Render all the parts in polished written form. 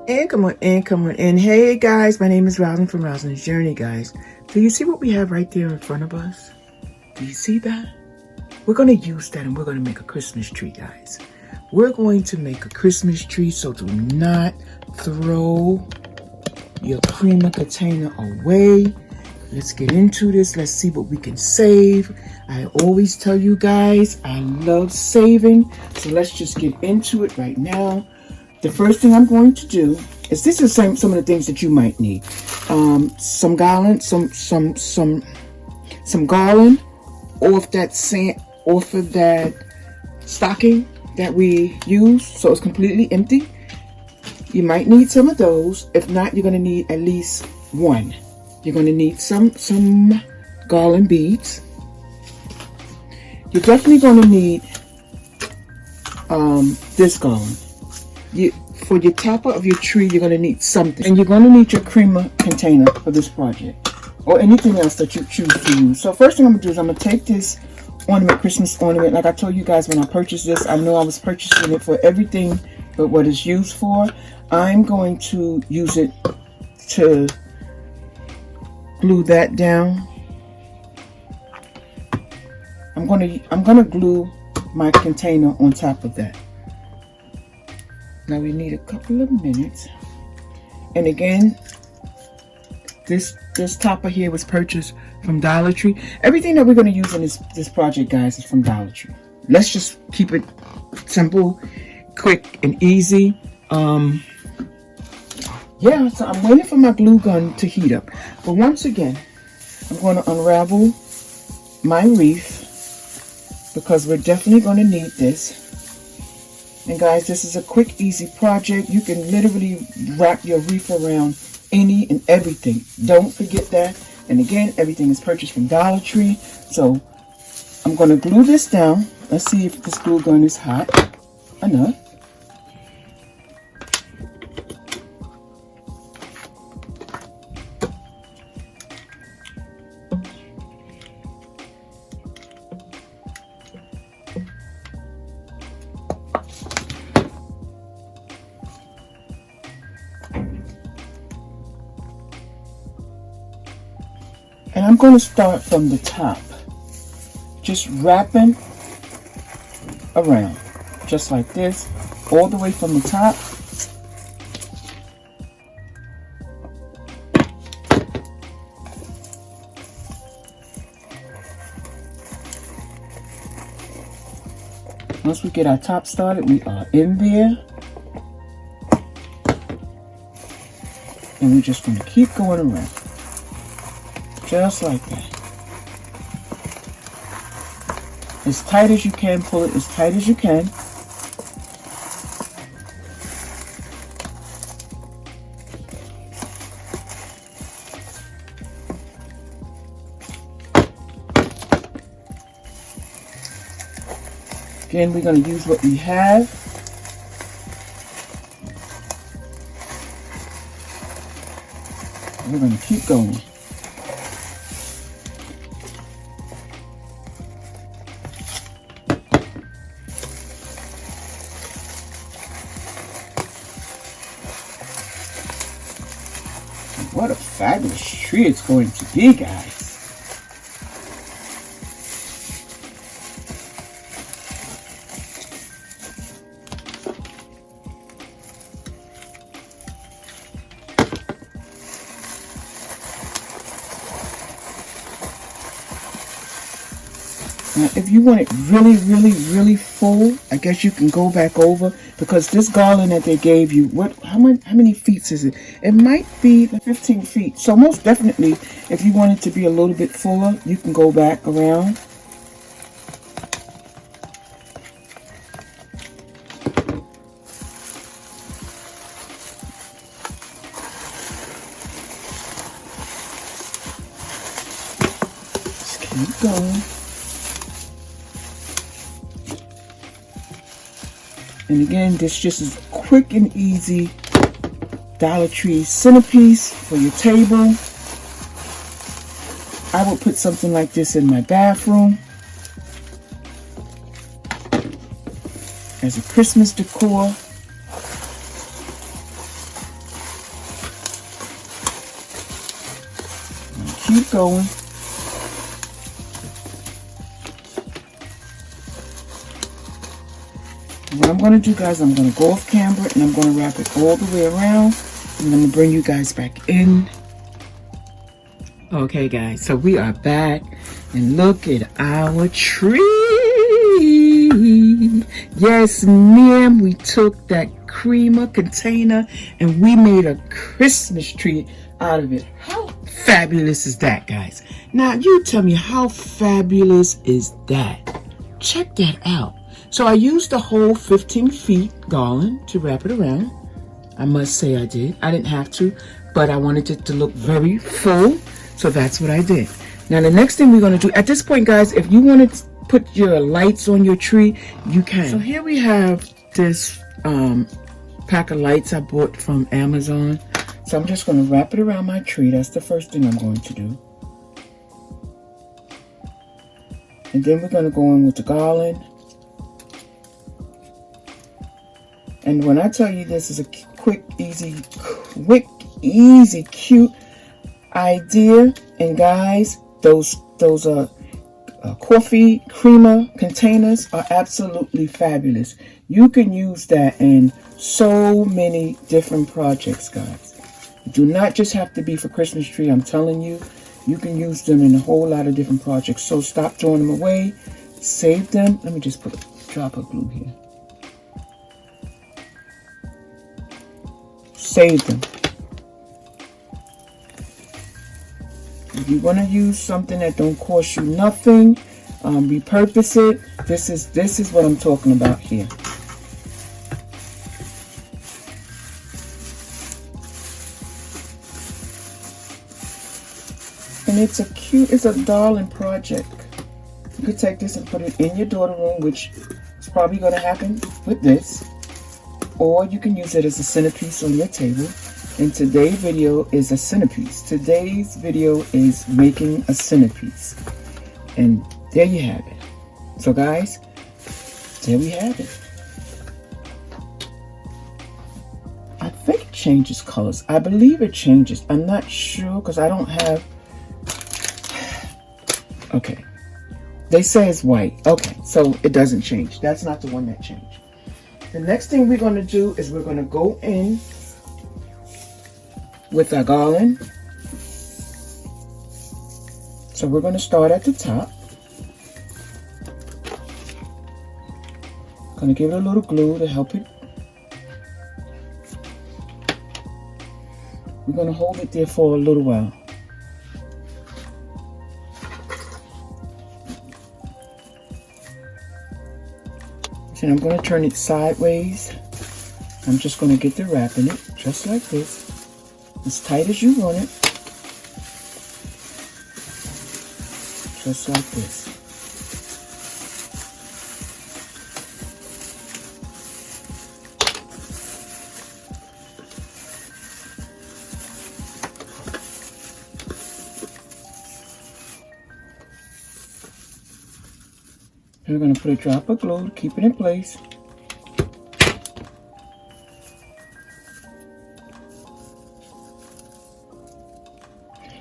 And come on in, come on in. Hey guys, my name is Roslyn from Roslyn's Journey, guys. Do you see what we have right there in front of us? Do you see that? We're going to use that and we're going to make a Christmas tree, guys. We're going to make a Christmas tree, so do not throw your creamer container away. Let's get into this. Let's see what we can save. I always tell you guys, I love saving. So let's just get into it right now. The first thing I'm going to do is this is some of the things that you might need. Some garland, some garland off of that stocking that we use, so it's completely empty. You might need some of those. If not, you're going to need at least one. You're going to need some garland beads. You're definitely going to need this garland. For your topper of your tree, you're going to need something. And you're going to need your creamer container for this project, or anything else that you choose to use. So first thing I'm going to do is I'm going to take this ornament, Christmas ornament. Like I told you guys when I purchased this, I know I was purchasing it for everything but what it's used for. I'm going to use it to glue that down. I'm gonna glue my container on top of that. Now we need a couple of minutes. And again, this topper here was purchased from Dollar Tree. Everything that we're going to use in this project, guys, is from Dollar Tree. Let's just keep it simple, quick, and easy. Yeah, so I'm waiting for my glue gun to heat up. But once again, I'm going to unravel my wreath because we're definitely going to need this. And guys, this is a quick, easy project. You can literally wrap your wreath around any and everything. Don't forget that. And again, everything is purchased from Dollar Tree. So I'm going to glue this down. Let's see if this glue gun is hot enough. And I'm going to start from the top, just wrapping around, just like this, all the way from the top. Once we get our top started, we are in there. And we're just going to keep going around. Just like that. As tight as you can, pull it as tight as you can. Again, we're going to use what we have. We're going to keep going. What a fabulous tree it's going to be, guys. Now, if you want it really, really, really full, I guess you can go back over, because this garland that they gave you, how many feet is it? It might be 15 feet. So most definitely, if you want it to be a little bit fuller, you can go back around. Just keep going. And again, this just is quick and easy Dollar Tree centerpiece for your table. I would put something like this in my bathroom as a Christmas decor. going. What I'm going to do, guys, I'm going to go off camera and I'm going to wrap it all the way around. And I'm going to bring you guys back in. Okay, guys, so we are back. And look at our tree. Yes, ma'am, we took that creamer container and we made a Christmas tree out of it. How fabulous is that, guys? Now, you tell me, how fabulous is that? Check that out. So I used the whole 15 feet garland to wrap it around. I must say I did. I didn't have to, but I wanted it to look very full. So that's what I did. Now the next thing we're going to do, at this point, guys, if you want to put your lights on your tree, you can. So here we have this pack of lights I bought from Amazon. So I'm just going to wrap it around my tree. That's the first thing I'm going to do. And then we're going to go in with the garland. And when I tell you this is a quick, easy, cute idea, and guys, those coffee creamer containers are absolutely fabulous. You can use that in so many different projects, guys. Do not just have to be for Christmas tree. I'm telling you, you can use them in a whole lot of different projects. So stop throwing them away. Save them. Let me just put a drop of glue here. Save them. If you want to use something that don't cost you nothing, repurpose it. This is what I'm talking about here. And it's a darling project. You could take this and put it in your daughter's room, which is probably going to happen with this. Or you can use it as a centerpiece on your table. And today's video is a centerpiece. Today's video is making a centerpiece. And there you have it. So guys, there we have it. I think it changes colors. I believe it changes. I'm not sure because I don't have... Okay. They say it's white. Okay, so it doesn't change. That's not the one that changed. The next thing we're going to do is we're going to go in with our garland. So we're going to start at the top. Going to give it a little glue to help it. We're going to hold it there for a little while. And I'm going to turn it sideways. I'm just going to get the wrap in it, just like this. As tight as you want it. Just like this. We're going to put a drop of glue to keep it in place.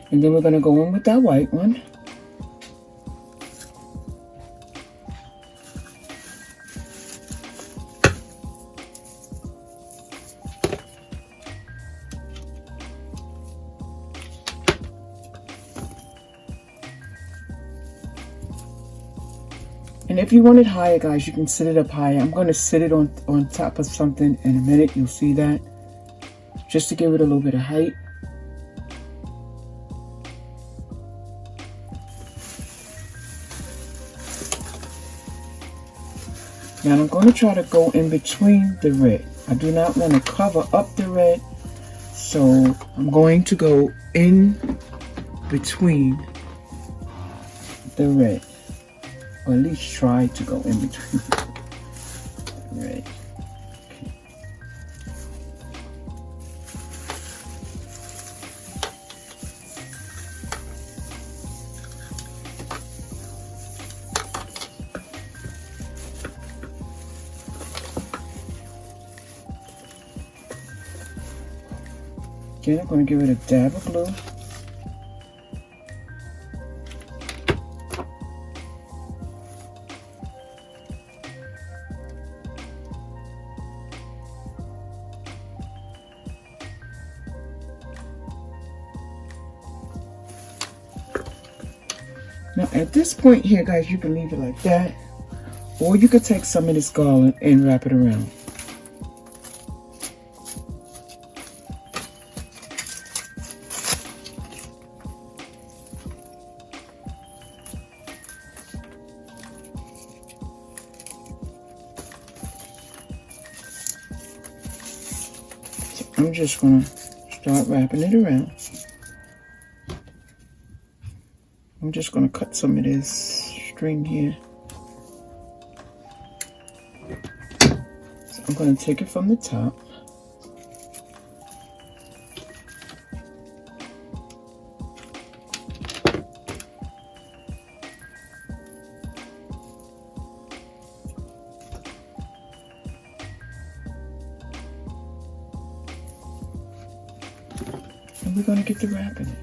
And then we're going to go in with that white one. And if you want it higher, guys, you can sit it up higher. I'm going to sit it on top of something in a minute. You'll see that. Just to give it a little bit of height. Now I'm going to try to go in between the red. I do not want to cover up the red. So I'm going to go in between the red. Or at least try to go in between. Right. Again, I'm going to give it a dab of glue. Now at this point here, guys, you can leave it like that, or you could take some of this garland and wrap it around. So I'm just gonna start wrapping it around. I'm just going to cut some of this string here. So I'm going to take it from the top. And we're going to get to wrapping it.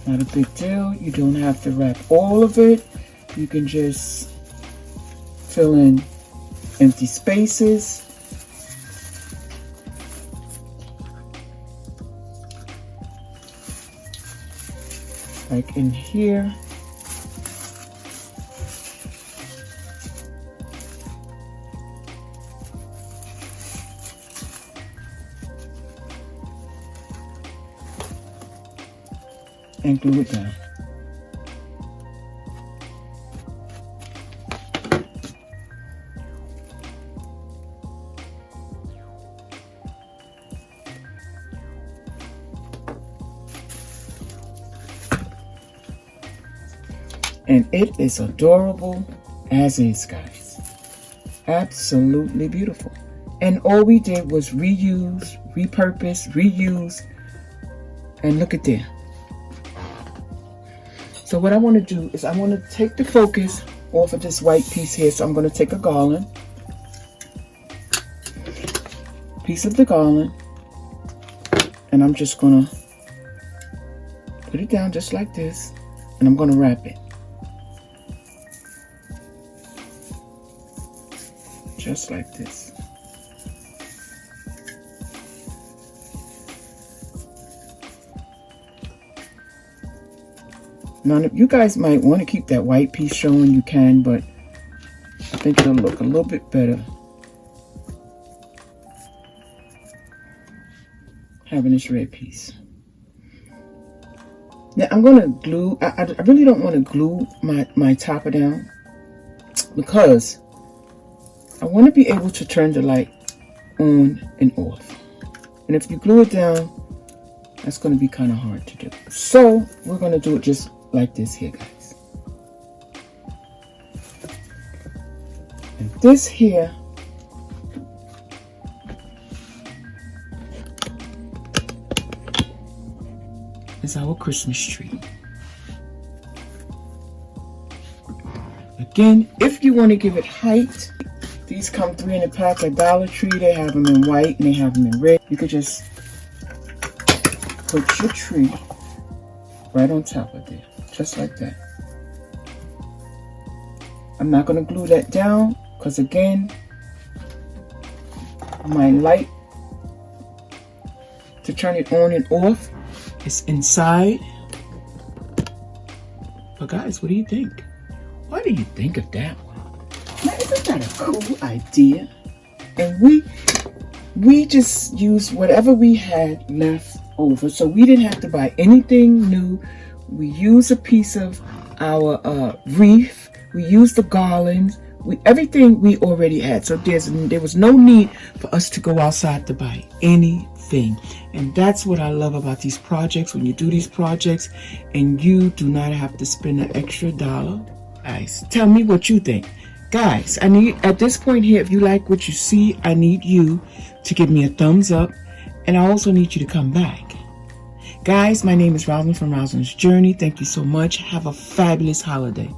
Not a big deal. You don't have to wrap all of it. You can just fill in empty spaces. Like in here. And glue it down. And it is adorable as is, guys. Absolutely beautiful. And all we did was reuse, repurpose, reuse, and look at there. So what I want to do is I want to take the focus off of this white piece here. So I'm going to take a garland, piece of the garland, and I'm just going to put it down just like this, and I'm going to wrap it. Just like this. Now, if you guys might want to keep that white piece showing, you can, but I think it'll look a little bit better having this red piece. Now, I'm going to glue, I really don't want to glue my topper down because I want to be able to turn the light on and off. And if you glue it down, that's going to be kind of hard to do. So, we're going to do it just like this here, guys. And this here is our Christmas tree. Again, if you want to give it height, these come 3 in a pack at Dollar Tree. They have them in white and they have them in red. You could just put your tree right on top of there. Just like that. I'm not going to glue that down because again, my light to turn it on and off is inside. But guys, what do you think? What do you think of that one? Now, isn't that a cool idea? And we just used whatever we had left over, so we didn't have to buy anything new. We used a piece of our wreath. We used the garlands. Everything we already had. So there was no need for us to go outside to buy anything. And that's what I love about these projects. When you do these projects and you do not have to spend an extra dollar. Guys, tell me what you think. Guys, I need, at this point here, if you like what you see, I need you to give me a thumbs up. And I also need you to come back. Guys, my name is Rosalind from Rosalind's Journey. Thank you so much. Have a fabulous holiday.